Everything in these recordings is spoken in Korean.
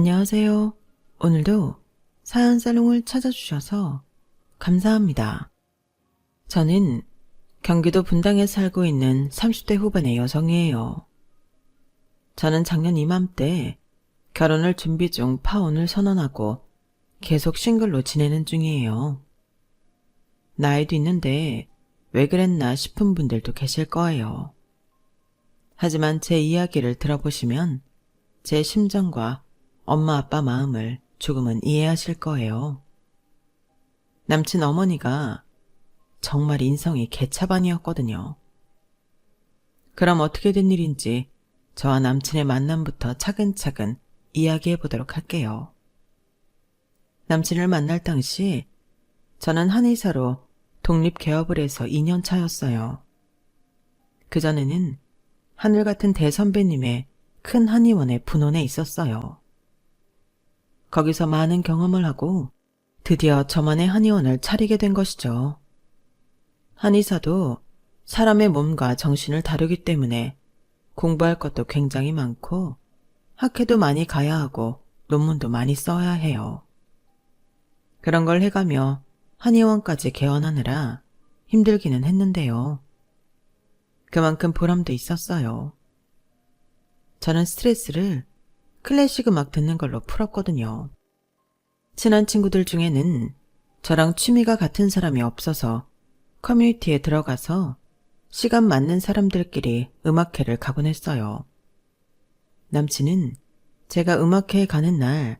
안녕하세요. 오늘도 사연 살롱을 찾아주셔서 감사합니다. 저는 경기도 분당에 살고 있는 30대 후반의 여성이에요. 저는 작년 이맘때 결혼을 준비 중 파혼을 선언하고 계속 싱글로 지내는 중이에요. 나이도 있는데 왜 그랬나 싶은 분들도 계실 거예요. 하지만 제 이야기를 들어보시면 제 심정과 엄마 아빠 마음을 조금은 이해하실 거예요. 남친 어머니가 정말 인성이 개차반이었거든요. 그럼 어떻게 된 일인지 저와 남친의 만남부터 차근차근 이야기해 보도록 할게요. 남친을 만날 당시 저는 한의사로 독립개업을 해서 2년 차였어요. 그전에는 하늘 같은 대선배님의 큰 한의원의 분원에 있었어요. 거기서 많은 경험을 하고 드디어 저만의 한의원을 차리게 된 것이죠. 한의사도 사람의 몸과 정신을 다루기 때문에 공부할 것도 굉장히 많고 학회도 많이 가야 하고 논문도 많이 써야 해요. 그런 걸 해가며 한의원까지 개원하느라 힘들기는 했는데요. 그만큼 보람도 있었어요. 저는 스트레스를 클래식 음악 듣는 걸로 풀었거든요. 친한 친구들 중에는 저랑 취미가 같은 사람이 없어서 커뮤니티에 들어가서 시간 맞는 사람들끼리 음악회를 가곤 했어요. 남친은 제가 음악회에 가는 날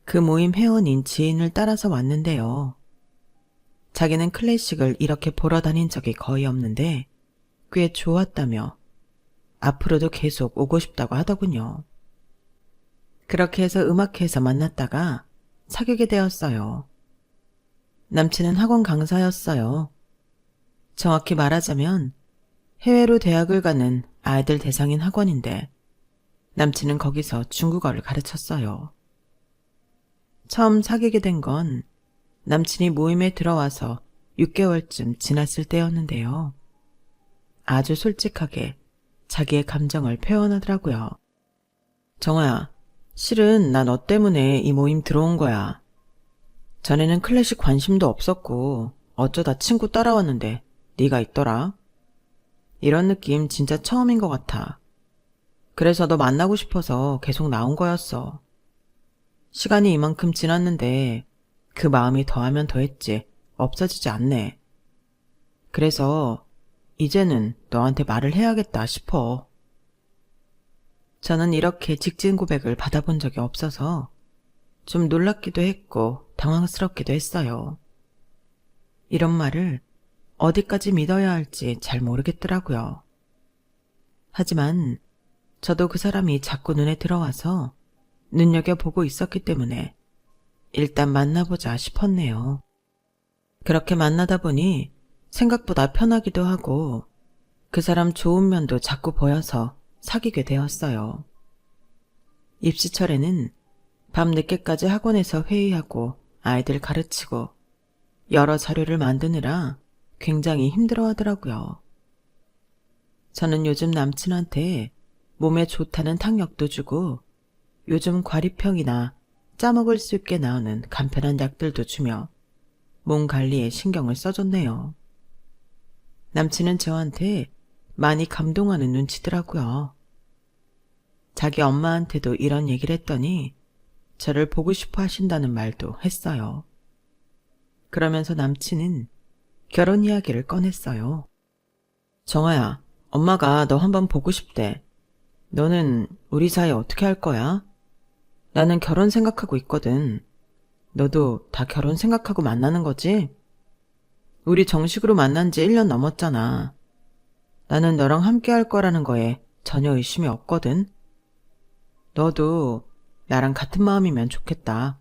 그 모임 회원인 지인을 따라서 왔는데요. 자기는 클래식을 이렇게 보러 다닌 적이 거의 없는데 꽤 좋았다며 앞으로도 계속 오고 싶다고 하더군요. 그렇게 해서 음악회에서 만났다가 사귀게 되었어요. 남친은 학원 강사였어요. 정확히 말하자면 해외로 대학을 가는 아이들 대상인 학원인데 남친은 거기서 중국어를 가르쳤어요. 처음 사귀게 된 건 남친이 모임에 들어와서 6개월쯤 지났을 때였는데요. 아주 솔직하게 자기의 감정을 표현하더라고요. 정아야, 실은 나 너 때문에 이 모임 들어온 거야. 전에는 클래식 관심도 없었고 어쩌다 친구 따라왔는데 네가 있더라. 이런 느낌 진짜 처음인 것 같아. 그래서 너 만나고 싶어서 계속 나온 거였어. 시간이 이만큼 지났는데 그 마음이 더하면 더했지 없어지지 않네. 그래서 이제는 너한테 말을 해야겠다 싶어. 저는 이렇게 직진 고백을 받아본 적이 없어서 좀 놀랍기도 했고 당황스럽기도 했어요. 이런 말을 어디까지 믿어야 할지 잘 모르겠더라고요. 하지만 저도 그 사람이 자꾸 눈에 들어와서 눈여겨보고 있었기 때문에 일단 만나보자 싶었네요. 그렇게 만나다 보니 생각보다 편하기도 하고 그 사람 좋은 면도 자꾸 보여서 사귀게 되었어요. 입시철에는 밤 늦게까지 학원에서 회의하고 아이들 가르치고 여러 자료를 만드느라 굉장히 힘들어 하더라고요. 저는 요즘 남친한테 몸에 좋다는 탕약도 주고 요즘 과리평이나 짜먹을 수 있게 나오는 간편한 약들도 주며 몸 관리에 신경을 써줬네요. 남친은 저한테 많이 감동하는 눈치더라고요. 자기 엄마한테도 이런 얘기를 했더니 저를 보고 싶어 하신다는 말도 했어요. 그러면서 남친은 결혼 이야기를 꺼냈어요. 정아야, 엄마가 너 한번 보고 싶대. 너는 우리 사이 어떻게 할 거야? 나는 결혼 생각하고 있거든. 너도 다 결혼 생각하고 만나는 거지? 우리 정식으로 만난 지 1년 넘었잖아. 나는 너랑 함께 할 거라는 거에 전혀 의심이 없거든. 너도 나랑 같은 마음이면 좋겠다.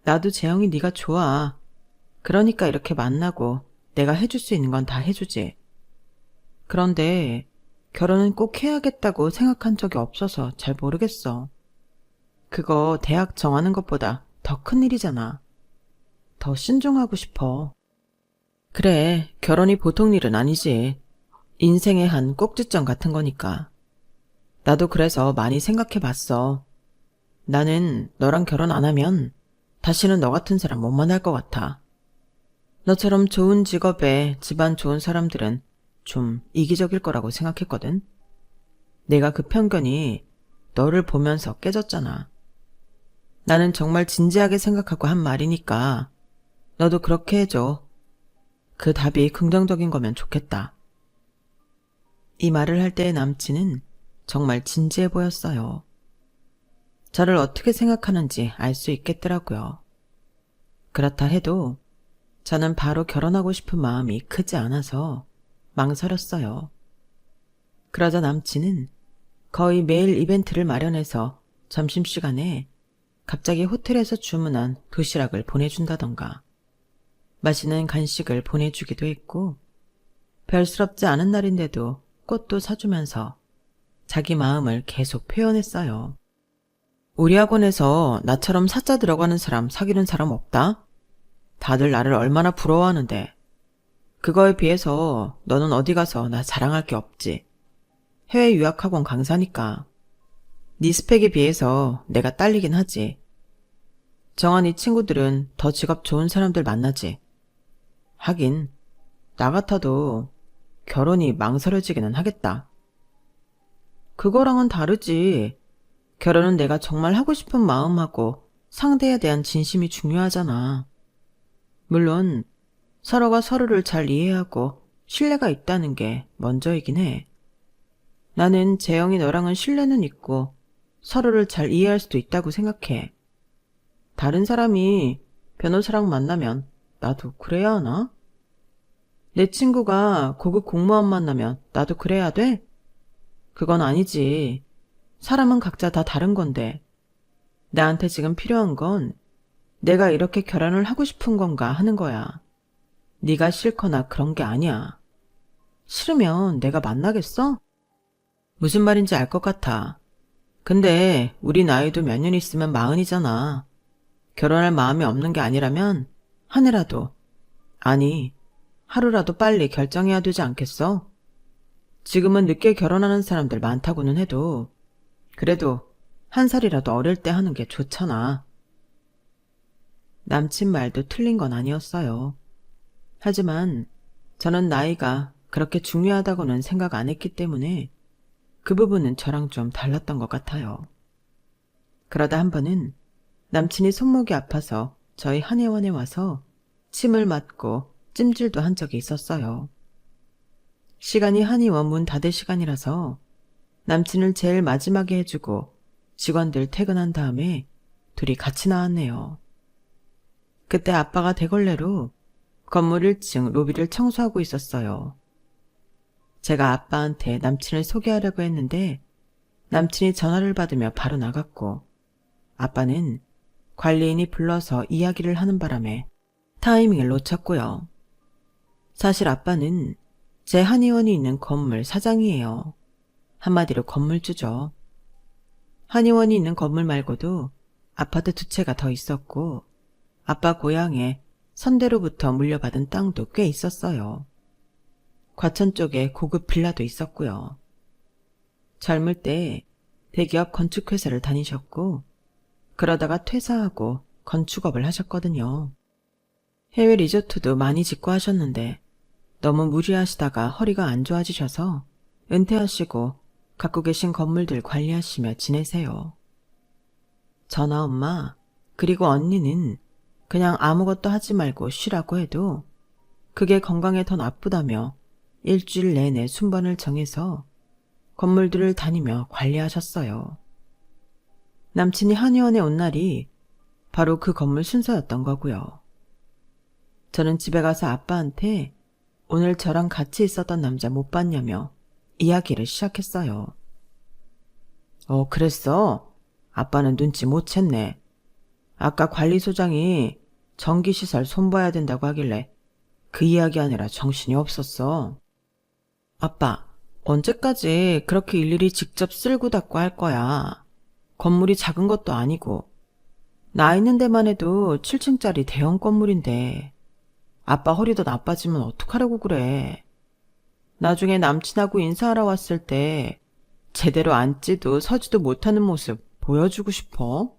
나도 재영이 네가 좋아. 그러니까 이렇게 만나고 내가 해줄 수 있는 건 다 해주지. 그런데 결혼은 꼭 해야겠다고 생각한 적이 없어서 잘 모르겠어. 그거 대학 정하는 것보다 더 큰 일이잖아. 더 신중하고 싶어. 그래, 결혼이 보통 일은 아니지. 인생의 한 꼭지점 같은 거니까. 나도 그래서 많이 생각해봤어. 나는 너랑 결혼 안 하면 다시는 너 같은 사람 못 만날 것 같아. 너처럼 좋은 직업에 집안 좋은 사람들은 좀 이기적일 거라고 생각했거든. 내가 그 편견이 너를 보면서 깨졌잖아. 나는 정말 진지하게 생각하고 한 말이니까 너도 그렇게 해줘. 그 답이 긍정적인 거면 좋겠다. 이 말을 할 때의 남친은 정말 진지해 보였어요. 저를 어떻게 생각하는지 알 수 있겠더라고요. 그렇다 해도 저는 바로 결혼하고 싶은 마음이 크지 않아서 망설였어요. 그러자 남친은 거의 매일 이벤트를 마련해서 점심시간에 갑자기 호텔에서 주문한 도시락을 보내준다던가 맛있는 간식을 보내주기도 했고 별스럽지 않은 날인데도 꽃도 사주면서 자기 마음을 계속 표현했어요. 우리 학원에서 나처럼 사자 들어가는 사람 사귀는 사람 없다? 다들 나를 얼마나 부러워하는데. 그거에 비해서 너는 어디 가서 나 자랑할 게 없지. 해외 유학학원 강사니까. 네 스펙에 비해서 내가 딸리긴 하지. 정한 이 친구들은 더 직업 좋은 사람들 만나지. 하긴 나 같아도 결혼이 망설여지기는 하겠다. 그거랑은 다르지. 결혼은 내가 정말 하고 싶은 마음하고 상대에 대한 진심이 중요하잖아. 물론 서로가 서로를 잘 이해하고 신뢰가 있다는 게 먼저이긴 해. 나는 재영이 너랑은 신뢰는 있고 서로를 잘 이해할 수도 있다고 생각해. 다른 사람이 변호사랑 만나면 나도 그래야 하나? 내 친구가 고급 공무원 만나면 나도 그래야 돼? 그건 아니지. 사람은 각자 다 다른 건데. 나한테 지금 필요한 건 내가 이렇게 결혼을 하고 싶은 건가 하는 거야. 네가 싫거나 그런 게 아니야. 싫으면 내가 만나겠어? 무슨 말인지 알 것 같아. 근데 우리 나이도 몇 년 있으면 40이잖아. 결혼할 마음이 없는 게 아니라면 한 해라도, 아니 하루라도 빨리 결정해야 되지 않겠어? 지금은 늦게 결혼하는 사람들 많다고는 해도 그래도 한 살이라도 어릴 때 하는 게 좋잖아. 남친 말도 틀린 건 아니었어요. 하지만 저는 나이가 그렇게 중요하다고는 생각 안 했기 때문에 그 부분은 저랑 좀 달랐던 것 같아요. 그러다 한 번은 남친이 손목이 아파서 저희 한의원에 와서 침을 맞고 찜질도 한 적이 있었어요. 시간이 한의원 문 닫을 시간이라서 남친을 제일 마지막에 해주고 직원들 퇴근한 다음에 둘이 같이 나왔네요. 그때 아빠가 대걸레로 건물 1층 로비를 청소하고 있었어요. 제가 아빠한테 남친을 소개하려고 했는데 남친이 전화를 받으며 바로 나갔고 아빠는 관리인이 불러서 이야기를 하는 바람에 타이밍을 놓쳤고요. 사실 아빠는 제 한의원이 있는 건물 사장이에요. 한마디로 건물주죠. 한의원이 있는 건물 말고도 아파트 2채가 더 있었고 아빠 고향에 선대로부터 물려받은 땅도 꽤 있었어요. 과천 쪽에 고급 빌라도 있었고요. 젊을 때 대기업 건축회사를 다니셨고 그러다가 퇴사하고 건축업을 하셨거든요. 해외 리조트도 많이 짓고 하셨는데 너무 무리하시다가 허리가 안 좋아지셔서 은퇴하시고 갖고 계신 건물들 관리하시며 지내세요. 저나 엄마 그리고 언니는 그냥 아무것도 하지 말고 쉬라고 해도 그게 건강에 더 나쁘다며 일주일 내내 순번을 정해서 건물들을 다니며 관리하셨어요. 남친이 한의원에 온 날이 바로 그 건물 순서였던 거고요. 저는 집에 가서 아빠한테 오늘 저랑 같이 있었던 남자 못 봤냐며 이야기를 시작했어요. 그랬어? 아빠는 눈치 못 챘네. 아까 관리소장이 전기시설 손봐야 된다고 하길래 그 이야기 하느라 정신이 없었어. 아빠, 언제까지 그렇게 일일이 직접 쓸고 닦고 할 거야. 건물이 작은 것도 아니고. 나 있는 데만 해도 7층짜리 대형 건물인데 아빠 허리도 나빠지면 어떡하려고 그래. 나중에 남친하고 인사하러 왔을 때 제대로 앉지도 서지도 못하는 모습 보여주고 싶어?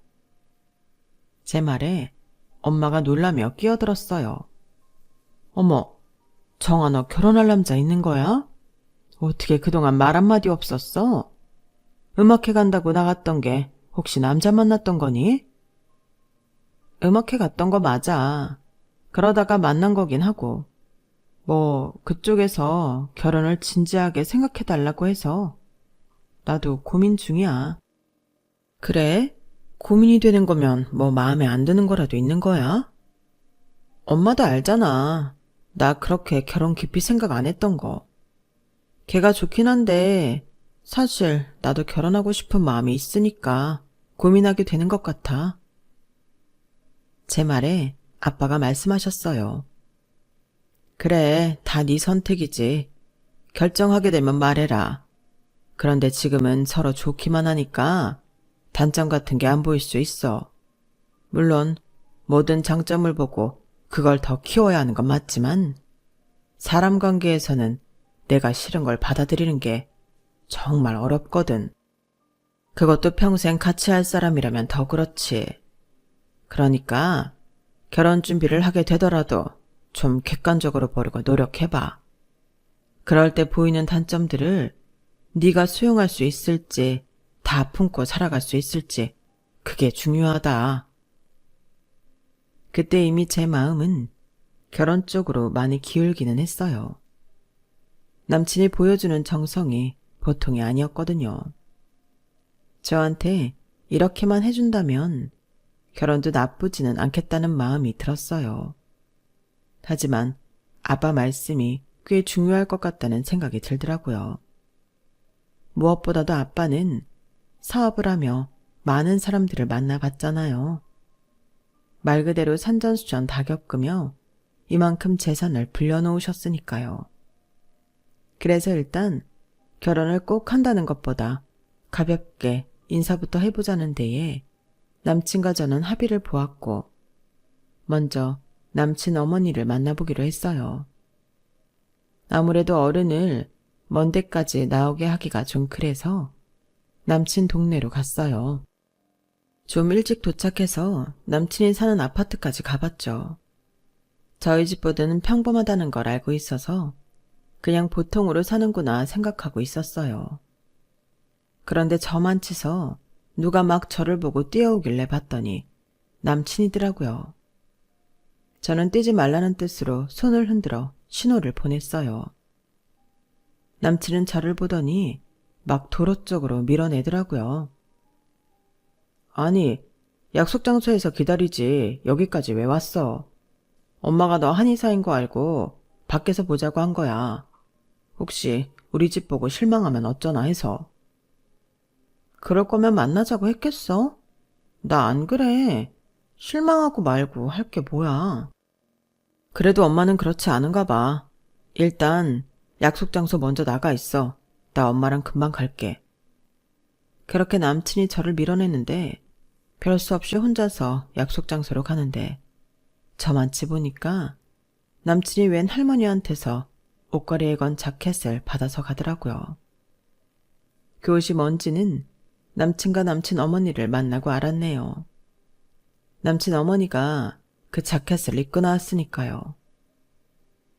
제 말에 엄마가 놀라며 끼어들었어요. 어머, 정아 너 결혼할 남자 있는 거야? 어떻게 그동안 말 한마디 없었어? 음악회 간다고 나갔던 게 혹시 남자 만났던 거니? 음악회 갔던 거 맞아. 그러다가 만난 거긴 하고. 뭐 그쪽에서 결혼을 진지하게 생각해달라고 해서 나도 고민 중이야. 그래? 고민이 되는 거면 뭐 마음에 안 드는 거라도 있는 거야? 엄마도 알잖아. 나 그렇게 결혼 깊이 생각 안 했던 거. 걔가 좋긴 한데 사실 나도 결혼하고 싶은 마음이 있으니까 고민하게 되는 것 같아. 제 말에 아빠가 말씀하셨어요. 그래, 다 네 선택이지. 결정하게 되면 말해라. 그런데 지금은 서로 좋기만 하니까 단점 같은 게 안 보일 수 있어. 물론 모든 장점을 보고 그걸 더 키워야 하는 건 맞지만 사람 관계에서는 내가 싫은 걸 받아들이는 게 정말 어렵거든. 그것도 평생 같이 할 사람이라면 더 그렇지. 그러니까 결혼 준비를 하게 되더라도 좀 객관적으로 보려고 노력해봐. 그럴 때 보이는 단점들을 네가 수용할 수 있을지, 다 품고 살아갈 수 있을지 그게 중요하다. 그때 이미 제 마음은 결혼 쪽으로 많이 기울기는 했어요. 남친이 보여주는 정성이 보통이 아니었거든요. 저한테 이렇게만 해준다면 결혼도 나쁘지는 않겠다는 마음이 들었어요. 하지만 아빠 말씀이 꽤 중요할 것 같다는 생각이 들더라고요. 무엇보다도 아빠는 사업을 하며 많은 사람들을 만나봤잖아요. 말 그대로 산전수전 다 겪으며 이만큼 재산을 불려놓으셨으니까요. 그래서 일단 결혼을 꼭 한다는 것보다 가볍게 인사부터 해보자는 데에 남친과 저는 합의를 보았고 먼저 남친 어머니를 만나보기로 했어요. 아무래도 어른을 먼 데까지 나오게 하기가 좀 그래서 남친 동네로 갔어요. 좀 일찍 도착해서 남친이 사는 아파트까지 가봤죠. 저희 집보다는 평범하다는 걸 알고 있어서 그냥 보통으로 사는구나 생각하고 있었어요. 그런데 저만 치서 누가 막 저를 보고 뛰어오길래 봤더니 남친이더라고요. 저는 뛰지 말라는 뜻으로 손을 흔들어 신호를 보냈어요. 남친은 저를 보더니 막 도로 쪽으로 밀어내더라고요. 아니, 약속 장소에서 기다리지 여기까지 왜 왔어? 엄마가 너 한의사인 거 알고 밖에서 보자고 한 거야. 혹시 우리 집 보고 실망하면 어쩌나 해서. 그럴 거면 만나자고 했겠어? 나 안 그래. 실망하고 말고 할 게 뭐야. 그래도 엄마는 그렇지 않은가 봐. 일단 약속 장소 먼저 나가 있어. 나 엄마랑 금방 갈게. 그렇게 남친이 저를 밀어내는데 별 수 없이 혼자서 약속 장소로 가는데 저만치 보니까 남친이 웬 할머니한테서 옷걸이에 건 자켓을 받아서 가더라고요. 그 옷이 뭔지는 남친과 남친 어머니를 만나고 알았네요. 남친 어머니가 그 자켓을 입고 나왔으니까요.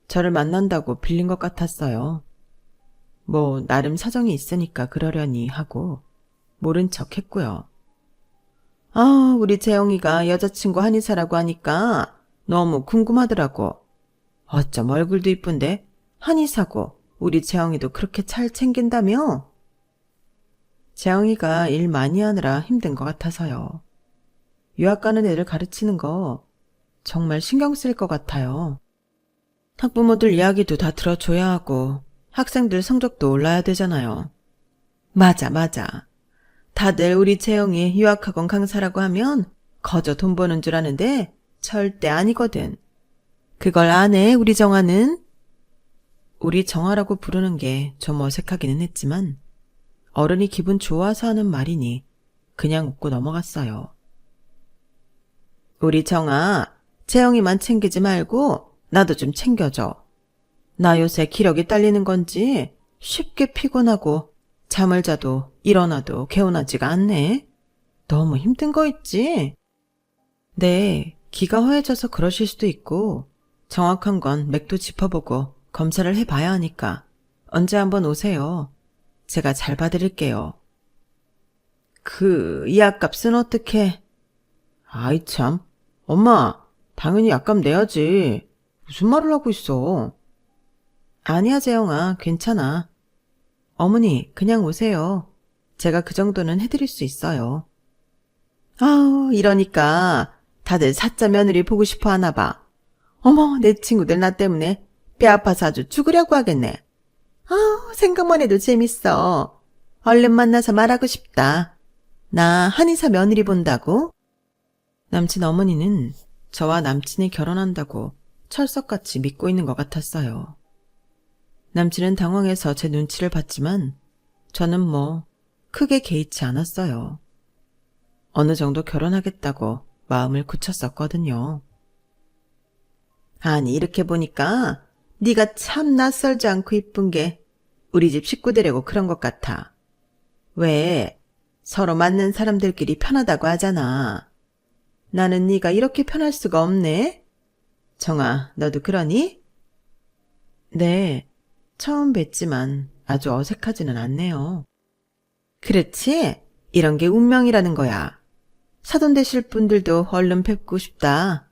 저를 만난다고 빌린 것 같았어요. 뭐 나름 사정이 있으니까 그러려니 하고 모른 척 했고요. 아, 우리 재영이가 여자친구 한의사라고 하니까 너무 궁금하더라고. 어쩜 얼굴도 이쁜데 한의사고 우리 재영이도 그렇게 잘 챙긴다며? 재영이가 일 많이 하느라 힘든 것 같아서요. 유학 가는 애들 가르치는 거 정말 신경 쓸 것 같아요. 학부모들 이야기도 다 들어줘야 하고 학생들 성적도 올라야 되잖아요. 맞아. 다들 우리 재영이 유학학원 강사라고 하면 거저 돈 버는 줄 아는데 절대 아니거든. 그걸 안 해, 우리 정아는? 우리 정아라고 부르는 게 좀 어색하기는 했지만 어른이 기분 좋아서 하는 말이니 그냥 웃고 넘어갔어요. 우리 정아, 재영이만 챙기지 말고 나도 좀 챙겨줘. 나 요새 기력이 딸리는 건지 쉽게 피곤하고 잠을 자도 일어나도 개운하지가 않네. 너무 힘든 거 있지? 네, 기가 허해져서 그러실 수도 있고 정확한 건 맥도 짚어보고 검사를 해봐야 하니까 언제 한번 오세요. 제가 잘 봐드릴게요. 그 약값은 어떻게? 아이 참, 엄마 당연히 약값 내야지. 무슨 말을 하고 있어. 아니야 재영아, 괜찮아. 어머니 그냥 오세요. 제가 그 정도는 해드릴 수 있어요. 아우 이러니까 다들 사짜 며느리 보고 싶어 하나 봐. 어머 내 친구들 나 때문에 뼈 아파서 아주 죽으려고 하겠네. 아우 생각만 해도 재밌어. 얼른 만나서 말하고 싶다. 나 한의사 며느리 본다고? 남친 어머니는 저와 남친이 결혼한다고 철석같이 믿고 있는 것 같았어요. 남친은 당황해서 제 눈치를 봤지만 저는 뭐 크게 개의치 않았어요. 어느 정도 결혼하겠다고 마음을 굳혔었거든요. 아니 이렇게 보니까 네가 참 낯설지 않고 이쁜 게 우리 집 식구들이고 그런 것 같아. 왜? 서로 맞는 사람들끼리 편하다고 하잖아. 나는 네가 이렇게 편할 수가 없네. 정아, 너도 그러니? 네, 처음 뵀지만 아주 어색하지는 않네요. 그렇지? 이런 게 운명이라는 거야. 사돈 되실 분들도 얼른 뵙고 싶다.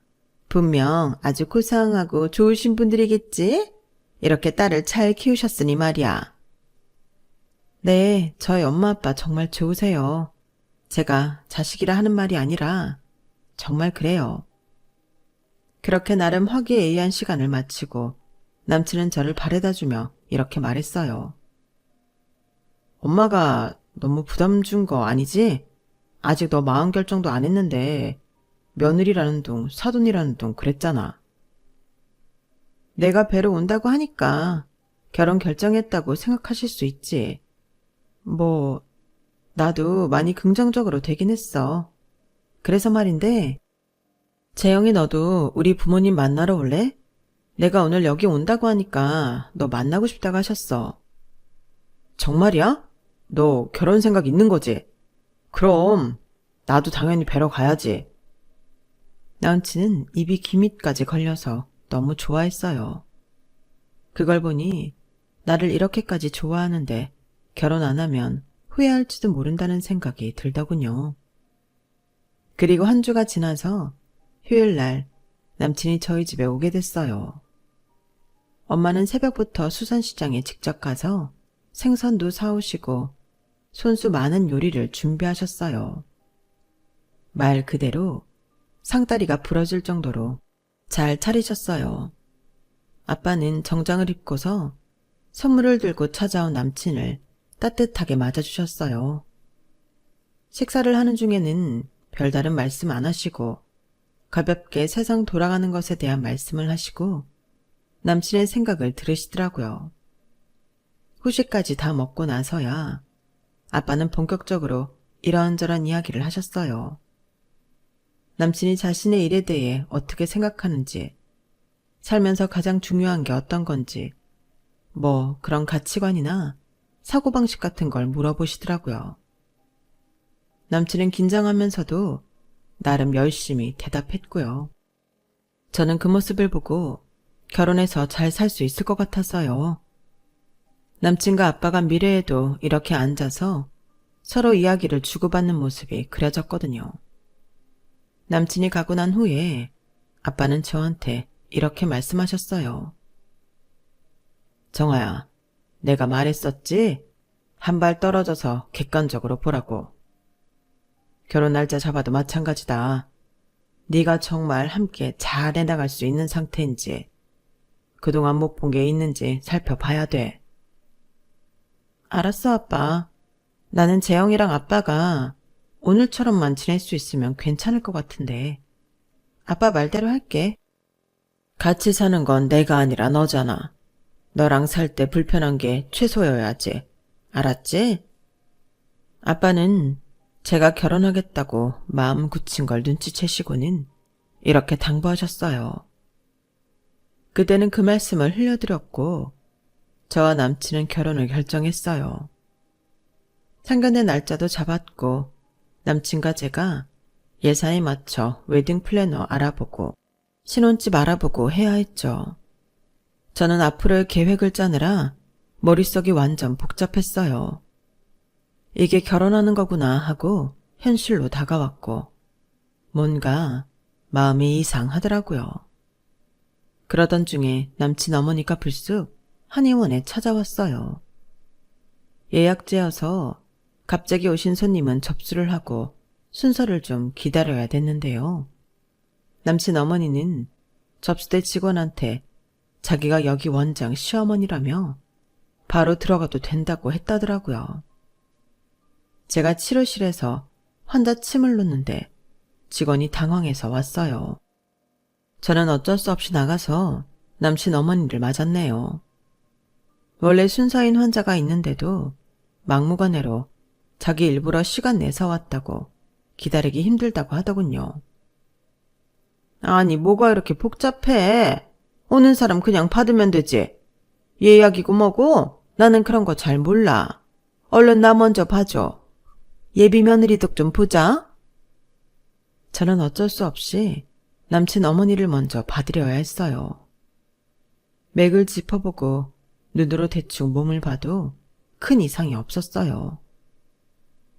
분명 아주 고상하고 좋으신 분들이겠지? 이렇게 딸을 잘 키우셨으니 말이야. 네, 저희 엄마 아빠 정말 좋으세요. 제가 자식이라 하는 말이 아니라 정말 그래요. 그렇게 나름 화기애애한 시간을 마치고 남친은 저를 바래다주며 이렇게 말했어요. 엄마가 너무 부담 준 거 아니지? 아직 너 마음 결정도 안 했는데 며느리라는 둥, 사돈이라는 둥 그랬잖아. 내가 뵈러 온다고 하니까 결혼 결정했다고 생각하실 수 있지. 뭐 나도 많이 긍정적으로 되긴 했어. 그래서 말인데 재영이 너도 우리 부모님 만나러 올래? 내가 오늘 여기 온다고 하니까 너 만나고 싶다고 하셨어. 정말이야? 너 결혼 생각 있는 거지? 그럼 나도 당연히 뵈러 가야지. 남친은 입이 기밑까지 걸려서 너무 좋아했어요. 그걸 보니 나를 이렇게까지 좋아하는데 결혼 안 하면 후회할지도 모른다는 생각이 들더군요. 그리고 한 주가 지나서 휴일날 남친이 저희 집에 오게 됐어요. 엄마는 새벽부터 수산시장에 직접 가서 생선도 사오시고 손수 많은 요리를 준비하셨어요. 말 그대로 상다리가 부러질 정도로 잘 차리셨어요. 아빠는 정장을 입고서 선물을 들고 찾아온 남친을 따뜻하게 맞아주셨어요. 식사를 하는 중에는 별다른 말씀 안 하시고 가볍게 세상 돌아가는 것에 대한 말씀을 하시고 남친의 생각을 들으시더라고요. 후식까지 다 먹고 나서야 아빠는 본격적으로 이런저런 이야기를 하셨어요. 남친이 자신의 일에 대해 어떻게 생각하는지, 살면서 가장 중요한 게 어떤 건지, 뭐 그런 가치관이나 사고방식 같은 걸 물어보시더라고요. 남친은 긴장하면서도 나름 열심히 대답했고요. 저는 그 모습을 보고 결혼해서 잘 살 수 있을 것 같았어요. 남친과 아빠가 미래에도 이렇게 앉아서 서로 이야기를 주고받는 모습이 그려졌거든요. 남친이 가고 난 후에 아빠는 저한테 이렇게 말씀하셨어요. 정아야, 내가 말했었지? 한 발 떨어져서 객관적으로 보라고. 결혼 날짜 잡아도 마찬가지다. 네가 정말 함께 잘 해나갈 수 있는 상태인지, 그동안 못 본 게 있는지 살펴봐야 돼. 알았어, 아빠. 나는 재영이랑 아빠가 오늘처럼만 지낼 수 있으면 괜찮을 것 같은데. 아빠 말대로 할게. 같이 사는 건 내가 아니라 너잖아. 너랑 살 때 불편한 게 최소여야지. 알았지? 아빠는 제가 결혼하겠다고 마음 굳힌 걸 눈치채시고는 이렇게 당부하셨어요. 그때는 그 말씀을 흘려드렸고 저와 남친은 결혼을 결정했어요. 상견례 날짜도 잡았고 남친과 제가 예산에 맞춰 웨딩 플래너 알아보고 신혼집 알아보고 해야 했죠. 저는 앞으로의 계획을 짜느라 머릿속이 완전 복잡했어요. 이게 결혼하는 거구나 하고 현실로 다가왔고 뭔가 마음이 이상하더라고요. 그러던 중에 남친 어머니가 불쑥 한의원에 찾아왔어요. 예약제여서 갑자기 오신 손님은 접수를 하고 순서를 좀 기다려야 됐는데요. 남친 어머니는 접수대 직원한테 자기가 여기 원장 시어머니라며 바로 들어가도 된다고 했다더라고요. 제가 치료실에서 환자 침을 놓는데 직원이 당황해서 왔어요. 저는 어쩔 수 없이 나가서 남친 어머니를 맞았네요. 원래 순서인 환자가 있는데도 막무가내로 자기 일부러 시간 내서 왔다고 기다리기 힘들다고 하더군요. 아니 뭐가 이렇게 복잡해. 오는 사람 그냥 받으면 되지. 예약이고 뭐고 나는 그런 거 잘 몰라. 얼른 나 먼저 봐줘. 예비 며느리도 좀 보자. 저는 어쩔 수 없이 남친 어머니를 먼저 봐드려야 했어요. 맥을 짚어보고 눈으로 대충 몸을 봐도 큰 이상이 없었어요.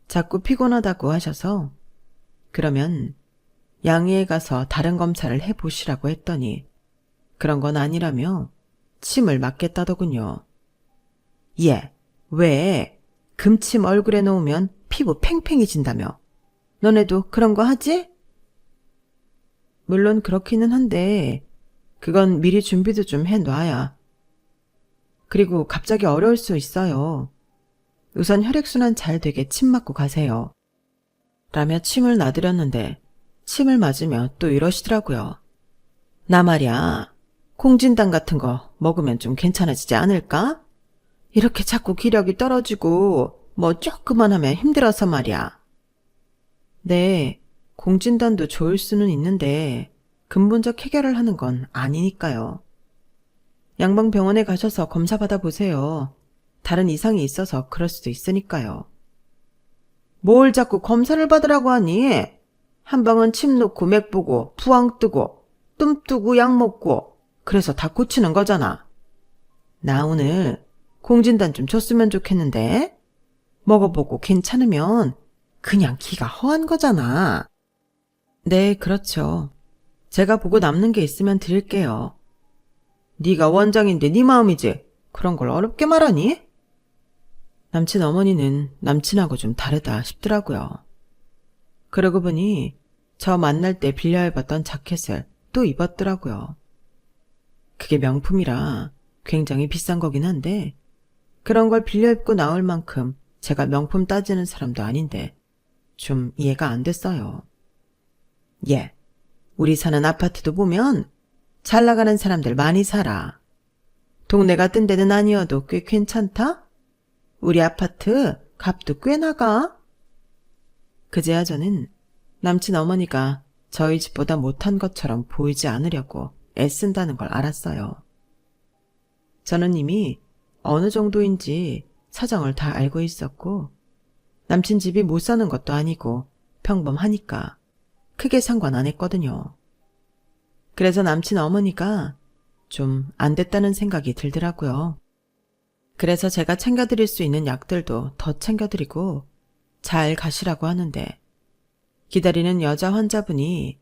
자꾸 피곤하다고 하셔서 그러면 양의에 가서 다른 검사를 해보시라고 했더니 그런 건 아니라며 침을 맞겠다더군요. 예, 왜? 금침 얼굴에 놓으면 피부 팽팽해진다며. 너네도 그런 거 하지? 물론 그렇기는 한데 그건 미리 준비도 좀 해놔야. 그리고 갑자기 어려울 수 있어요. 우선 혈액순환 잘 되게 침 맞고 가세요. 라며 침을 놔드렸는데 침을 맞으며 또 이러시더라고요. 나 말야, 콩진당 같은 거 먹으면 좀 괜찮아지지 않을까? 이렇게 자꾸 기력이 떨어지고 뭐 조금만 하면 힘들어서 말이야. 네, 공진단도 좋을 수는 있는데 근본적 해결을 하는 건 아니니까요. 양방병원에 가셔서 검사 받아보세요. 다른 이상이 있어서 그럴 수도 있으니까요. 뭘 자꾸 검사를 받으라고 하니? 한방은 침 놓고 맥 보고 부항 뜨고 뜸 뜨고 약 먹고 그래서 다 고치는 거잖아. 나 오늘 공진단 좀 줬으면 좋겠는데 먹어보고 괜찮으면 그냥 기가 허한 거잖아. 네, 그렇죠. 제가 보고 남는 게 있으면 드릴게요. 네가 원장인데 네 마음이지. 그런 걸 어렵게 말하니? 남친 어머니는 남친하고 좀 다르다 싶더라고요. 그러고 보니 저 만날 때 빌려 입었던 자켓을 또 입었더라고요. 그게 명품이라 굉장히 비싼 거긴 한데 그런 걸 빌려 입고 나올 만큼 제가 명품 따지는 사람도 아닌데 좀 이해가 안 됐어요. 예, 우리 사는 아파트도 보면 잘 나가는 사람들 많이 살아. 동네 같은 데는 아니어도 꽤 괜찮다? 우리 아파트 값도 꽤 나가? 그제야 저는 남친 어머니가 저희 집보다 못한 것처럼 보이지 않으려고 애쓴다는 걸 알았어요. 저는 이미 어느 정도인지 사정을 다 알고 있었고 남친 집이 못 사는 것도 아니고 평범하니까 크게 상관 안 했거든요. 그래서 남친 어머니가 좀 안 됐다는 생각이 들더라고요. 그래서 제가 챙겨드릴 수 있는 약들도 더 챙겨드리고 잘 가시라고 하는데 기다리는 여자 환자분이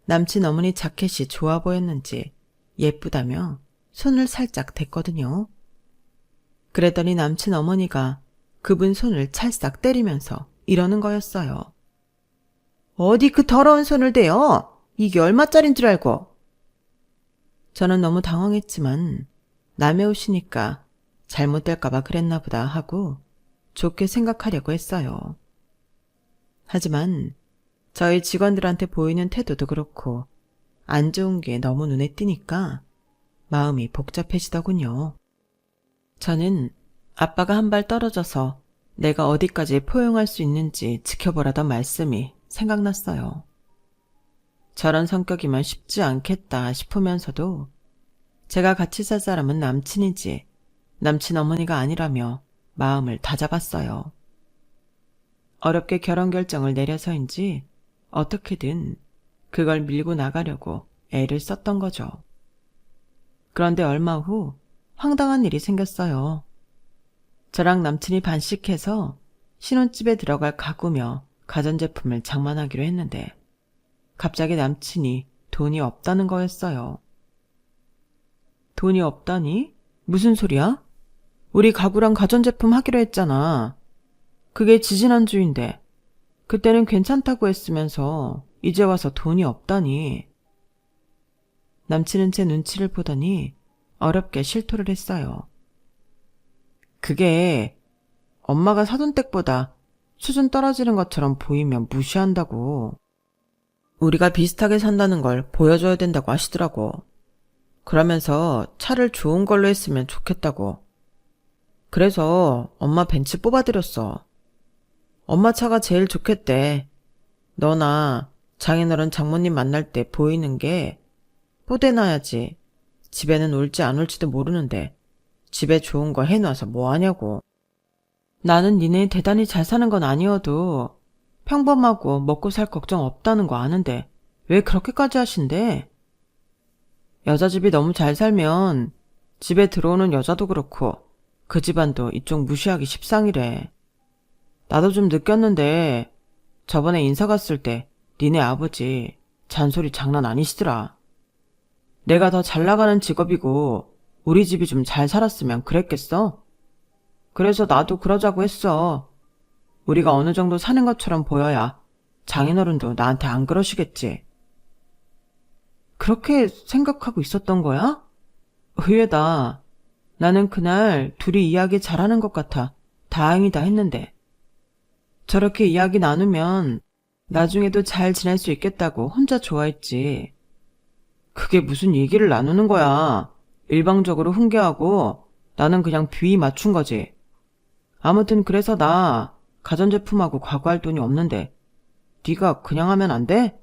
남친 어머니 자켓이 좋아 보였는지 예쁘다며 손을 살짝 댔거든요. 그랬더니 남친 어머니가 그분 손을 찰싹 때리면서 이러는 거였어요. 어디 그 더러운 손을 대요? 이게 얼마짜린 줄 알고. 저는 너무 당황했지만 남의 옷이니까 잘못될까봐 그랬나 보다 하고 좋게 생각하려고 했어요. 하지만 저희 직원들한테 보이는 태도도 그렇고 안 좋은 게 너무 눈에 띄니까 마음이 복잡해지더군요. 저는 아빠가 한 발 떨어져서 내가 어디까지 포용할 수 있는지 지켜보라던 말씀이 생각났어요. 저런 성격이면 쉽지 않겠다 싶으면서도 제가 같이 살 사람은 남친이지 남친 어머니가 아니라며 마음을 다잡았어요. 어렵게 결혼 결정을 내려서인지 어떻게든 그걸 밀고 나가려고 애를 썼던 거죠. 그런데 얼마 후 황당한 일이 생겼어요. 저랑 남친이 반씩해서 신혼집에 들어갈 가구며 가전제품을 장만하기로 했는데 갑자기 남친이 돈이 없다는 거였어요. 돈이 없다니? 무슨 소리야? 우리 가구랑 가전제품 하기로 했잖아. 그게 지지난주인데 그때는 괜찮다고 했으면서 이제 와서 돈이 없다니. 남친은 제 눈치를 보더니 어렵게 실토를 했어요. 그게 엄마가 사돈 댁보다 수준 떨어지는 것처럼 보이면 무시한다고. 우리가 비슷하게 산다는 걸 보여줘야 된다고 하시더라고. 그러면서 차를 좋은 걸로 했으면 좋겠다고. 그래서 엄마 벤츠 뽑아드렸어. 엄마 차가 제일 좋겠대. 너나 장인어른 장모님 만날 때 보이는 게 뽀대놔야지. 집에는 올지 안 올지도 모르는데 집에 좋은 거 해놔서 뭐하냐고. 나는 니네 대단히 잘 사는 건 아니어도 평범하고 먹고 살 걱정 없다는 거 아는데 왜 그렇게까지 하신대? 여자 집이 너무 잘 살면 집에 들어오는 여자도 그렇고 그 집안도 이쪽 무시하기 십상이래. 나도 좀 느꼈는데 저번에 인사 갔을 때 니네 아버지 잔소리 장난 아니시더라. 내가 더 잘 나가는 직업이고 우리 집이 좀 잘 살았으면 그랬겠어? 그래서 나도 그러자고 했어. 우리가 어느 정도 사는 것처럼 보여야 장인어른도 나한테 안 그러시겠지. 그렇게 생각하고 있었던 거야? 의외다. 나는 그날 둘이 이야기 잘하는 것 같아 다행이다 했는데 저렇게 이야기 나누면 나중에도 잘 지낼 수 있겠다고 혼자 좋아했지. 그게 무슨 얘기를 나누는 거야. 일방적으로 훈계하고 나는 그냥 비위 맞춘 거지. 아무튼 그래서 나 가전제품하고 과거할 돈이 없는데 네가 그냥 하면 안 돼?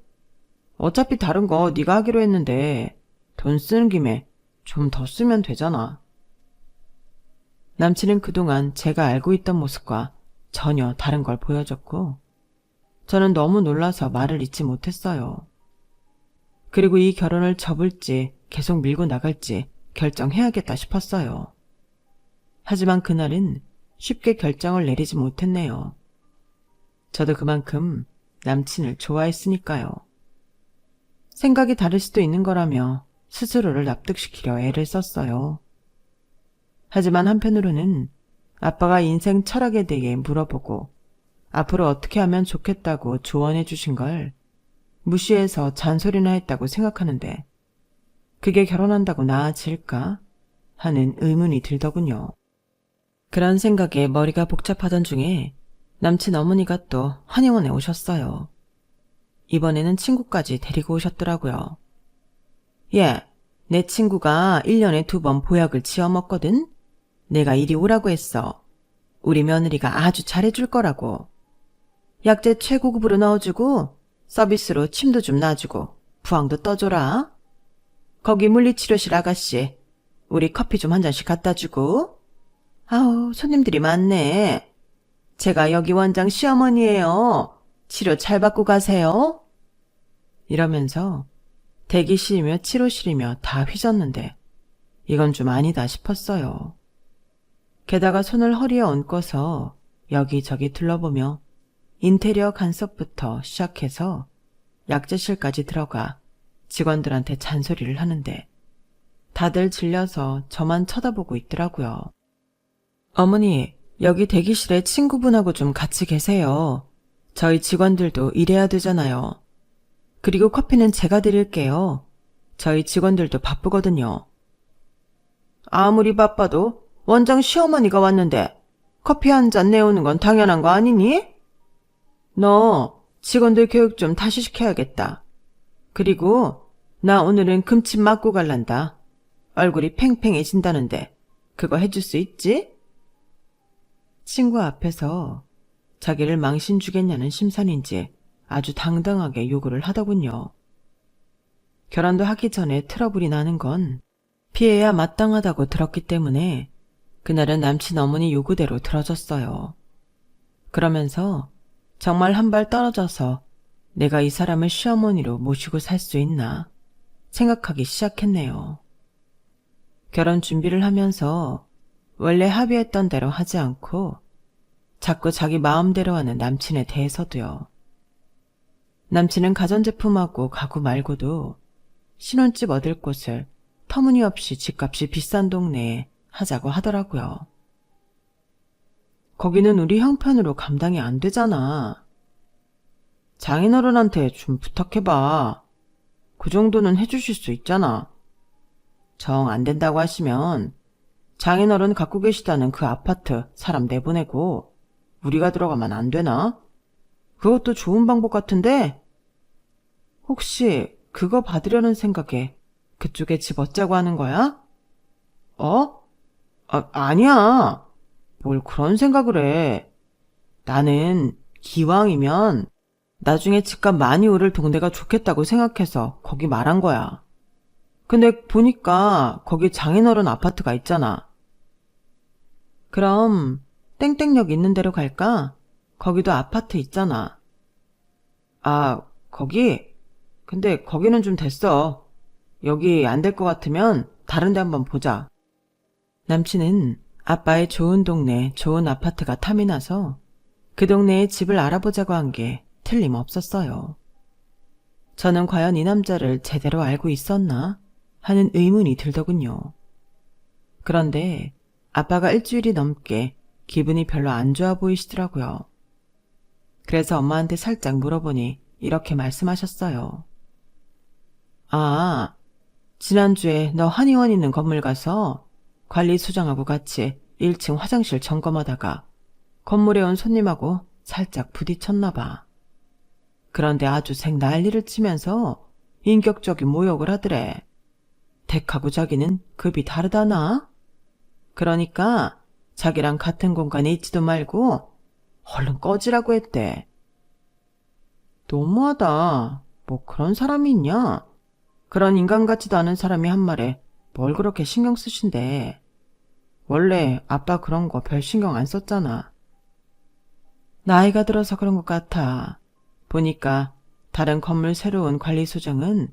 어차피 다른 거 네가 하기로 했는데 돈 쓰는 김에 좀 더 쓰면 되잖아. 남친은 그동안 제가 알고 있던 모습과 전혀 다른 걸 보여줬고 저는 너무 놀라서 말을 잇지 못했어요. 그리고 이 결혼을 접을지 계속 밀고 나갈지 결정해야겠다 싶었어요. 하지만 그날은 쉽게 결정을 내리지 못했네요. 저도 그만큼 남친을 좋아했으니까요. 생각이 다를 수도 있는 거라며 스스로를 납득시키려 애를 썼어요. 하지만 한편으로는 아빠가 인생 철학에 대해 물어보고 앞으로 어떻게 하면 좋겠다고 조언해 주신 걸 무시해서 잔소리나 했다고 생각하는데 그게 결혼한다고 나아질까 하는 의문이 들더군요. 그런 생각에 머리가 복잡하던 중에 남친 어머니가 또 한의원에 오셨어요. 이번에는 친구까지 데리고 오셨더라고요. 예, 내 친구가 1년에 2번 보약을 지어 먹거든? 내가 이리 오라고 했어. 우리 며느리가 아주 잘해줄 거라고. 약재 최고급으로 넣어주고 서비스로 침도 좀 놔주고 부항도 떠줘라. 거기 물리치료실 아가씨, 우리 커피 좀 한 잔씩 갖다 주고. 아우, 손님들이 많네. 제가 여기 원장 시어머니예요. 치료 잘 받고 가세요. 이러면서 대기실이며 치료실이며 다 휘졌는데 이건 좀 아니다 싶었어요. 게다가 손을 허리에 얹고서 여기저기 둘러보며 인테리어 간섭부터 시작해서 약재실까지 들어가 직원들한테 잔소리를 하는데 다들 질려서 저만 쳐다보고 있더라고요. 어머니, 여기 대기실에 친구분하고 좀 같이 계세요. 저희 직원들도 일해야 되잖아요. 그리고 커피는 제가 드릴게요. 저희 직원들도 바쁘거든요. 아무리 바빠도 원장 시어머니가 왔는데 커피 한 잔 내오는 건 당연한 거 아니니? 너 직원들 교육 좀 다시 시켜야겠다. 그리고 나 오늘은 금침 맞고 갈란다. 얼굴이 팽팽해진다는데 그거 해줄 수 있지? 친구 앞에서 자기를 망신 주겠냐는 심산인지 아주 당당하게 요구를 하더군요. 결혼도 하기 전에 트러블이 나는 건 피해야 마땅하다고 들었기 때문에 그날은 남친 어머니 요구대로 들어줬어요. 그러면서 정말 한 발 떨어져서 내가 이 사람을 시어머니로 모시고 살 수 있나 생각하기 시작했네요. 결혼 준비를 하면서 원래 합의했던 대로 하지 않고 자꾸 자기 마음대로 하는 남친에 대해서도요. 남친은 가전제품하고 가구 말고도 신혼집 얻을 곳을 터무니없이 집값이 비싼 동네에 하자고 하더라고요. 거기는 우리 형편으로 감당이 안 되잖아. 장인어른한테 좀 부탁해봐. 그 정도는 해주실 수 있잖아. 정 안 된다고 하시면 장인어른 갖고 계시다는 그 아파트 사람 내보내고 우리가 들어가면 안 되나? 그것도 좋은 방법 같은데? 혹시 그거 받으려는 생각에 그쪽에 집 얻자고 하는 거야? 어? 아니야. 뭘 그런 생각을 해. 나는 기왕이면 나중에 집값 많이 오를 동네가 좋겠다고 생각해서 거기 말한 거야. 근데 보니까 거기 장인어른 아파트가 있잖아. 그럼 땡땡역 있는 데로 갈까? 거기도 아파트 있잖아. 아, 거기? 근데 거기는 좀 됐어. 여기 안 될 것 같으면 다른 데 한번 보자. 남친은 아빠의 좋은 동네, 좋은 아파트가 탐이 나서 그 동네에 집을 알아보자고 한 게 틀림없었어요. 저는 과연 이 남자를 제대로 알고 있었나 하는 의문이 들더군요. 그런데 아빠가 일주일이 넘게 기분이 별로 안 좋아 보이시더라고요. 그래서 엄마한테 살짝 물어보니 이렇게 말씀하셨어요. 아, 지난주에 너 한의원 있는 건물 가서 관리소장하고 같이 1층 화장실 점검하다가 건물에 온 손님하고 살짝 부딪혔나 봐. 그런데 아주 생 난리를 치면서 인격적인 모욕을 하더래. 댁하고 자기는 급이 다르다나? 그러니까 자기랑 같은 공간에 있지도 말고 얼른 꺼지라고 했대. 너무하다. 뭐 그런 사람이 있냐? 그런 인간 같지도 않은 사람이 한 말에 뭘 그렇게 신경 쓰신대. 원래 아빠 그런 거 별 신경 안 썼잖아. 나이가 들어서 그런 것 같아. 보니까 다른 건물 새로운 관리소장은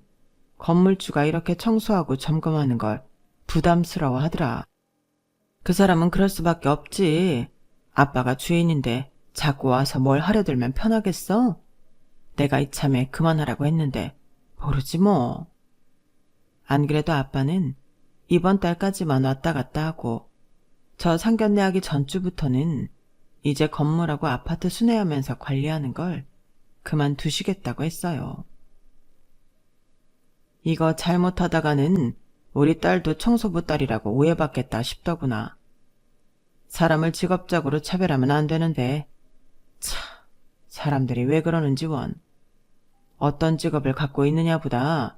건물주가 이렇게 청소하고 점검하는 걸 부담스러워 하더라. 그 사람은 그럴 수밖에 없지. 아빠가 주인인데 자꾸 와서 뭘 하려들면 편하겠어? 내가 이참에 그만하라고 했는데 모르지 뭐. 안 그래도 아빠는 이번 달까지만 왔다 갔다 하고 저 상견례 하기 전주부터는 이제 건물하고 아파트 순회하면서 관리하는 걸 그만두시겠다고 했어요. 이거 잘못하다가는 우리 딸도 청소부 딸이라고 오해받겠다 싶더구나. 사람을 직업적으로 차별하면 안 되는데 참, 사람들이 왜 그러는지 원. 어떤 직업을 갖고 있느냐보다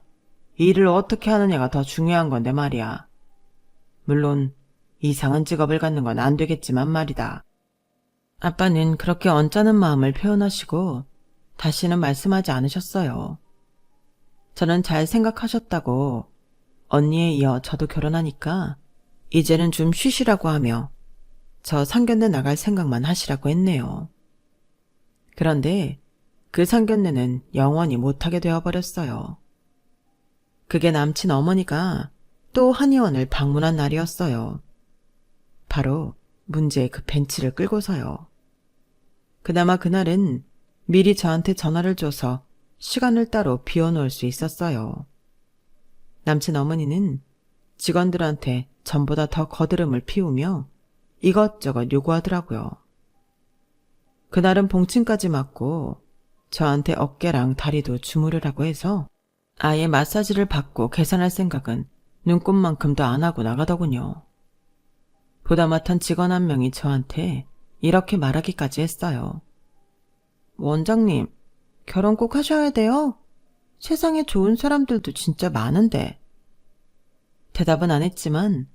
일을 어떻게 하느냐가 더 중요한 건데 말이야. 물론 이상한 직업을 갖는 건 안 되겠지만 말이다. 아빠는 그렇게 언짢은 마음을 표현하시고 다시는 말씀하지 않으셨어요. 저는 잘 생각하셨다고 언니에 이어 저도 결혼하니까 이제는 좀 쉬시라고 하며 저 상견례 나갈 생각만 하시라고 했네요. 그런데 그 상견례는 영원히 못하게 되어버렸어요. 그게 남친 어머니가 또 한의원을 방문한 날이었어요. 바로 문제의 그 벤치를 끌고서요. 그나마 그날은 미리 저한테 전화를 줘서 시간을 따로 비워놓을 수 있었어요. 남친 어머니는 직원들한테 전보다 더 거드름을 피우며 이것저것 요구하더라고요. 그날은 봉침까지 맞고 저한테 어깨랑 다리도 주무르라고 해서 아예 마사지를 받고 계산할 생각은 눈꼽만큼도 안 하고 나가더군요. 보다 못한 직원 한 명이 저한테 이렇게 말하기까지 했어요. 원장님, 결혼 꼭 하셔야 돼요? 세상에 좋은 사람들도 진짜 많은데. 대답은 안 했지만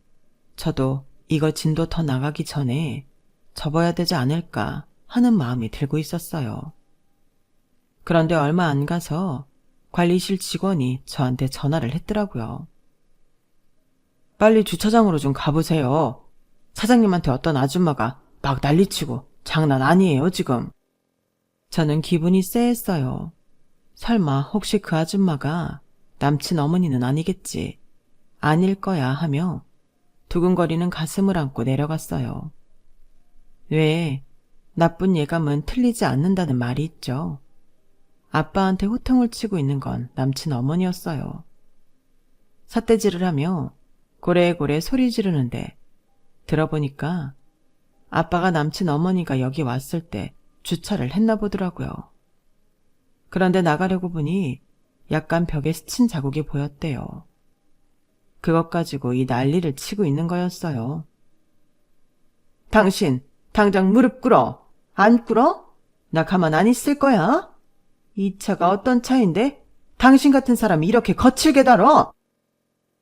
저도 이거 진도 더 나가기 전에 접어야 되지 않을까 하는 마음이 들고 있었어요. 그런데 얼마 안 가서 관리실 직원이 저한테 전화를 했더라고요. 빨리 주차장으로 좀 가보세요. 사장님한테 어떤 아줌마가 막 난리치고 장난 아니에요, 지금. 저는 기분이 쎄했어요. 설마 혹시 그 아줌마가 남친 어머니는 아니겠지. 아닐 거야 하며 두근거리는 가슴을 안고 내려갔어요. 왜 나쁜 예감은 틀리지 않는다는 말이 있죠. 아빠한테 호통을 치고 있는 건 남친 어머니였어요. 삿대질을 하며 고래고래 소리 지르는데 들어보니까 아빠가 남친 어머니가 여기 왔을 때 주차를 했나 보더라고요. 그런데 나가려고 보니 약간 벽에 스친 자국이 보였대요. 그것 가지고 이 난리를 치고 있는 거였어요. 당신 당장 무릎 꿇어. 안 꿇어? 나 가만 안 있을 거야. 이 차가 어떤 차인데 당신 같은 사람이 이렇게 거칠게 다뤄?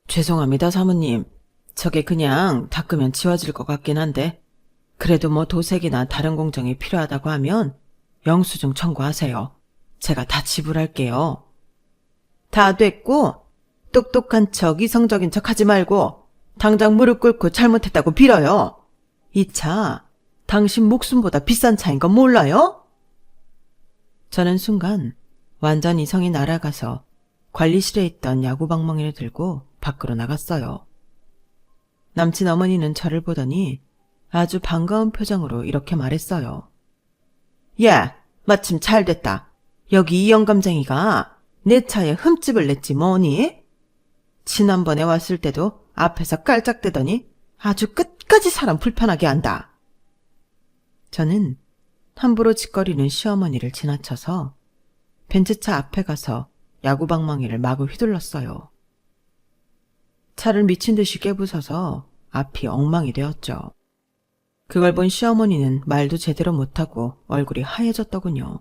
죄송합니다, 사모님. 저게 그냥 닦으면 지워질 것 같긴 한데 그래도 뭐 도색이나 다른 공정이 필요하다고 하면 영수증 청구하세요. 제가 다 지불할게요. 다 됐고 똑똑한 척 이성적인 척 하지 말고 당장 무릎 꿇고 잘못했다고 빌어요. 이 차 당신 목숨보다 비싼 차인 건 몰라요? 저는 순간 완전히 성이 날아가서 관리실에 있던 야구방망이를 들고 밖으로 나갔어요. 남친 어머니는 저를 보더니 아주 반가운 표정으로 이렇게 말했어요. 야, 마침 잘 됐다. 여기 이 영감쟁이가 내 차에 흠집을 냈지 뭐니? 지난번에 왔을 때도 앞에서 깔짝대더니 아주 끝까지 사람 불편하게 한다. 저는 함부로 짓거리는 시어머니를 지나쳐서 벤츠차 앞에 가서 야구방망이를 마구 휘둘렀어요. 차를 미친 듯이 깨부숴서 앞이 엉망이 되었죠. 그걸 본 시어머니는 말도 제대로 못하고 얼굴이 하얘졌더군요.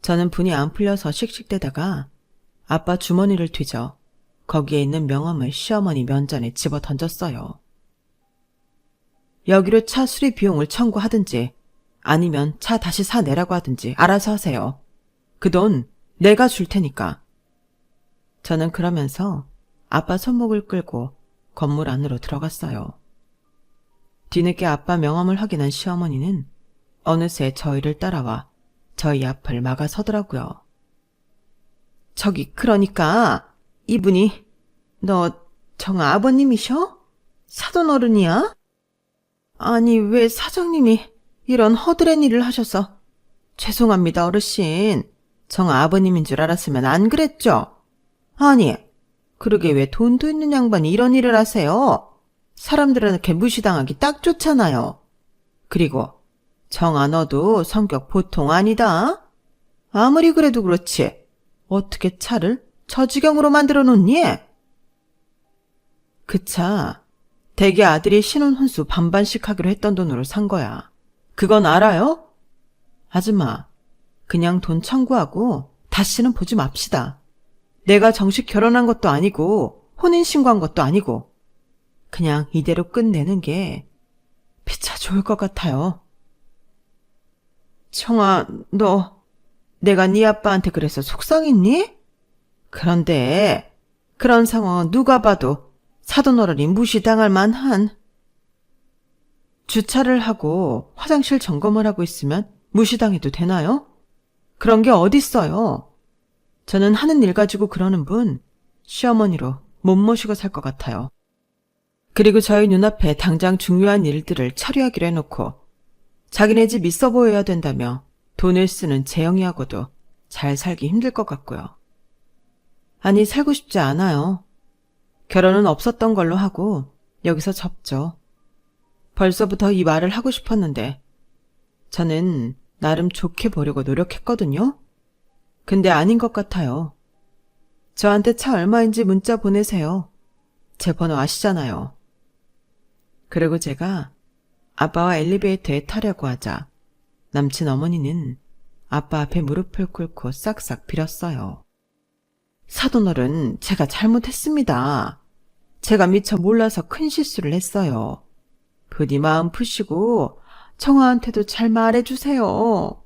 저는 분이 안 풀려서 씩씩대다가 아빠 주머니를 뒤져 거기에 있는 명함을 시어머니 면전에 집어 던졌어요. 여기로 차 수리 비용을 청구하든지 아니면 차 다시 사내라고 하든지 알아서 하세요. 그 돈 내가 줄 테니까. 저는 그러면서 아빠 손목을 끌고 건물 안으로 들어갔어요. 뒤늦게 아빠 명함을 확인한 시어머니는 어느새 저희를 따라와 저희 앞을 막아서더라고요. 저기 그러니까 이분이 너 정아 아버님이셔? 사돈 어른이야? 아니 왜 사장님이 이런 허드렛 일을 하셔서. 죄송합니다 어르신. 정아 아버님인 줄 알았으면 안 그랬죠? 아니 그러게 왜 돈도 있는 양반이 이런 일을 하세요? 사람들한테 무시당하기 딱 좋잖아요. 그리고 정아 너도 성격 보통 아니다. 아무리 그래도 그렇지 어떻게 차를 저 지경으로 만들어 놓니? 그 차 대개 아들이 신혼혼수 반반씩 하기로 했던 돈으로 산 거야. 그건 알아요? 아줌마 그냥 돈 청구하고 다시는 보지 맙시다. 내가 정식 결혼한 것도 아니고 혼인신고한 것도 아니고 그냥 이대로 끝내는 게 피차 좋을 것 같아요. 청아, 너 내가 네 아빠한테 그래서 속상했니? 그런데 그런 상황은 누가 봐도 사돈 어른이 무시당할 만한. 주차를 하고 화장실 점검을 하고 있으면 무시당해도 되나요? 그런 게 어딨어요. 저는 하는 일 가지고 그러는 분 시어머니로 못 모시고 살 것 같아요. 그리고 저희 눈앞에 당장 중요한 일들을 처리하기로 해놓고 자기네 집 있어 보여야 된다며 돈을 쓰는 재영이하고도 잘 살기 힘들 것 같고요. 아니 살고 싶지 않아요. 결혼은 없었던 걸로 하고 여기서 접죠. 벌써부터 이 말을 하고 싶었는데 저는 나름 좋게 보려고 노력했거든요. 근데 아닌 것 같아요. 저한테 차 얼마인지 문자 보내세요. 제 번호 아시잖아요. 그리고 제가 아빠와 엘리베이터에 타려고 하자 남친 어머니는 아빠 앞에 무릎을 꿇고 싹싹 빌었어요. 사돈어른, 제가 잘못했습니다. 제가 미처 몰라서 큰 실수를 했어요. 부디 마음 푸시고 정아한테도 잘 말해주세요.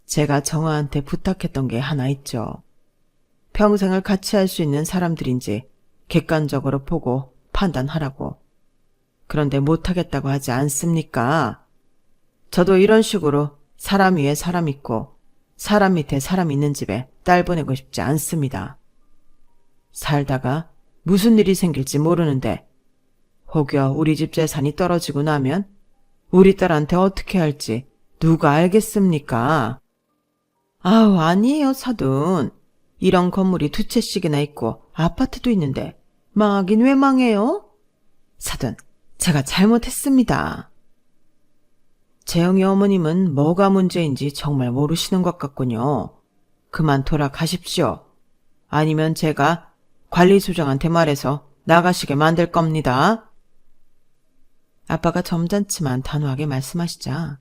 제가 정아한테 부탁했던 게 하나 있죠. 평생을 같이 할 수 있는 사람들인지 객관적으로 보고 판단하라고. 그런데 못하겠다고 하지 않습니까? 저도 이런 식으로 사람 위에 사람 있고 사람 밑에 사람 있는 집에 딸 보내고 싶지 않습니다. 살다가 무슨 일이 생길지 모르는데 혹여 우리 집 재산이 떨어지고 나면 우리 딸한테 어떻게 할지 누가 알겠습니까? 아우, 아니에요, 사돈. 이런 건물이 2채씩이나 있고 아파트도 있는데 망하긴 왜 망해요? 사돈, 제가 잘못했습니다. 재영이 어머님은 뭐가 문제인지 정말 모르시는 것 같군요. 그만 돌아가십시오. 아니면 제가 관리소장한테 말해서 나가시게 만들 겁니다. 아빠가 점잖지만 단호하게 말씀하시자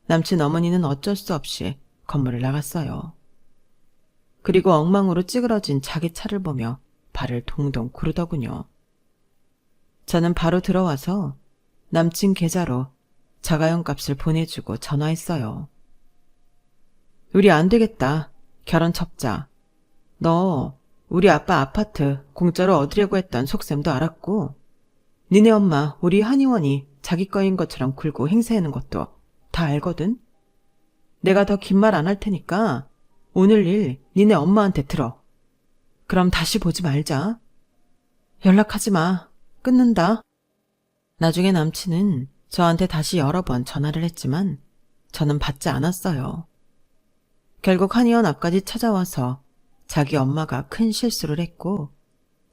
남친 어머니는 어쩔 수 없이 건물을 나갔어요. 그리고 엉망으로 찌그러진 자기 차를 보며 발을 동동 구르더군요. 저는 바로 들어와서 남친 계좌로 자가용 값을 보내주고 전화했어요. 우리 안 되겠다. 결혼 첩자. 너 우리 아빠 아파트 공짜로 얻으려고 했던 속셈도 알았고 니네 엄마 우리 한의원이 자기 거인 것처럼 굴고 행세하는 것도 다 알거든. 내가 더 긴 말 안 할 테니까 오늘 일 니네 엄마한테 들어. 그럼 다시 보지 말자. 연락하지 마. 끊는다. 나중에 남친은 저한테 다시 여러 번 전화를 했지만 저는 받지 않았어요. 결국 한의원 앞까지 찾아와서 자기 엄마가 큰 실수를 했고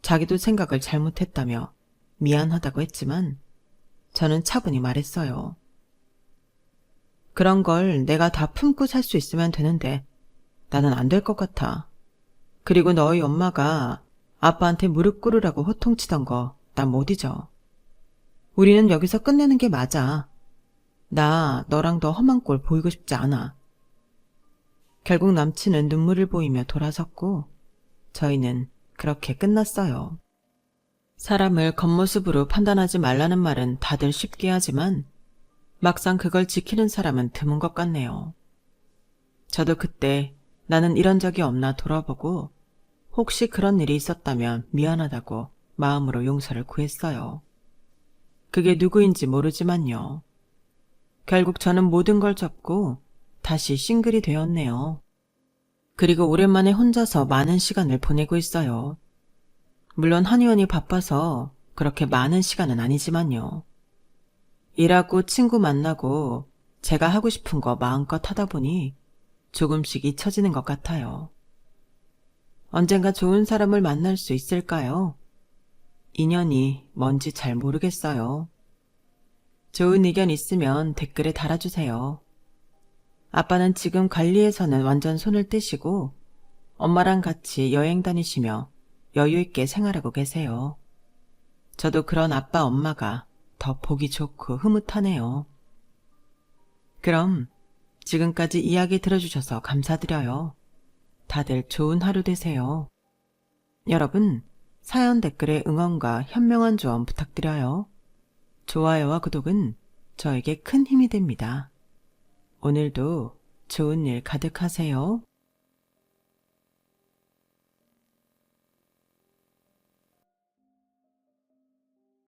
자기도 생각을 잘못했다며 미안하다고 했지만 저는 차분히 말했어요. 그런 걸 내가 다 품고 살 수 있으면 되는데 나는 안 될 것 같아. 그리고 너희 엄마가 아빠한테 무릎 꿇으라고 호통치던 거 난 못 잊어. 우리는 여기서 끝내는 게 맞아. 나 너랑 더 험한 꼴 보이고 싶지 않아. 결국 남친은 눈물을 보이며 돌아섰고 저희는 그렇게 끝났어요. 사람을 겉모습으로 판단하지 말라는 말은 다들 쉽게 하지만 막상 그걸 지키는 사람은 드문 것 같네요. 저도 그때 나는 이런 적이 없나 돌아보고 혹시 그런 일이 있었다면 미안하다고 마음으로 용서를 구했어요. 그게 누구인지 모르지만요. 결국 저는 모든 걸 접고 다시 싱글이 되었네요. 그리고 오랜만에 혼자서 많은 시간을 보내고 있어요. 물론 한의원이 바빠서 그렇게 많은 시간은 아니지만요. 일하고 친구 만나고 제가 하고 싶은 거 마음껏 하다 보니 조금씩 잊혀지는 것 같아요. 언젠가 좋은 사람을 만날 수 있을까요? 인연이 뭔지 잘 모르겠어요. 좋은 의견 있으면 댓글에 달아주세요. 아빠는 지금 관리에서는 완전 손을 떼시고 엄마랑 같이 여행 다니시며 여유있게 생활하고 계세요. 저도 그런 아빠 엄마가 더 보기 좋고 흐뭇하네요. 그럼 지금까지 이야기 들어주셔서 감사드려요. 다들 좋은 하루 되세요. 여러분, 사연 댓글에 응원과 현명한 조언 부탁드려요. 좋아요와 구독은 저에게 큰 힘이 됩니다. 오늘도 좋은 일 가득하세요.